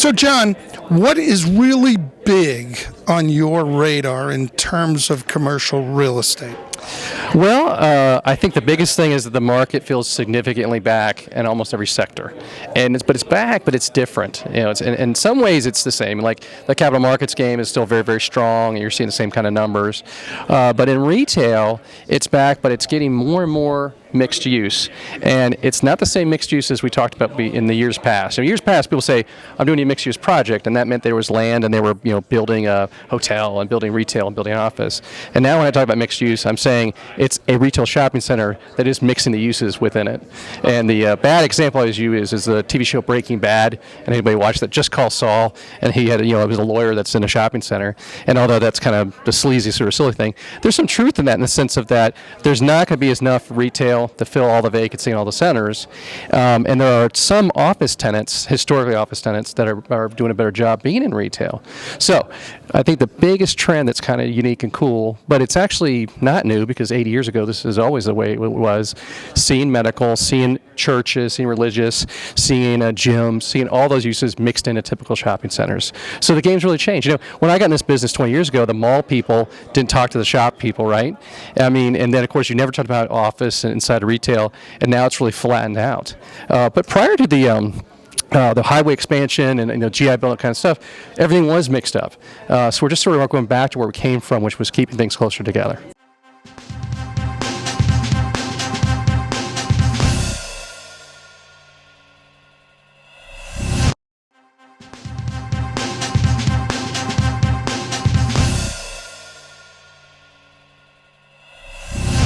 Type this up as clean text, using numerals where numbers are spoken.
So, John, what is really big on your radar in terms of commercial real estate? Well, I think the biggest thing is that the market feels significantly back in almost every sector, but it's back, but it's different. In some ways it's the same. Like the capital markets game is still very, very strong, and you're seeing the same kind of numbers. But in retail, it's back, but it's getting more and more mixed use, and it's not the same mixed use as we talked about in the years past. In years past, people say, "I'm doing a mixed use project," and that meant there was land, and they were building a hotel and building retail and building an office. And now when I talk about mixed use, I'm saying it's a retail shopping center that is mixing the uses within it. And the bad example I always use is the TV show Breaking Bad. And anybody watched that? Just Call Saul, and he had it was a lawyer that's in a shopping center. And although that's kind of the sleazy sort of silly thing, there's some truth in that, in the sense of that there's not going to be enough retail to fill all the vacancy in all the centers, and there are some office tenants, historically office tenants, that are doing a better job being in retail. So I think the biggest trend that's kind of unique and cool, but it's actually not new because 80 years ago this is always the way it was, seeing medical, seeing churches, seeing religious, seeing gyms, seeing all those uses mixed into typical shopping centers. So the game's really changed. When I got in this business 20 years ago, the mall people didn't talk to the shop people, right? And then of course you never talked about office and inside of retail, and now it's really flattened out. But prior to the highway expansion and GI Bill and kind of stuff, everything was mixed up. So we're just sort of going back to where we came from, which was keeping things closer together.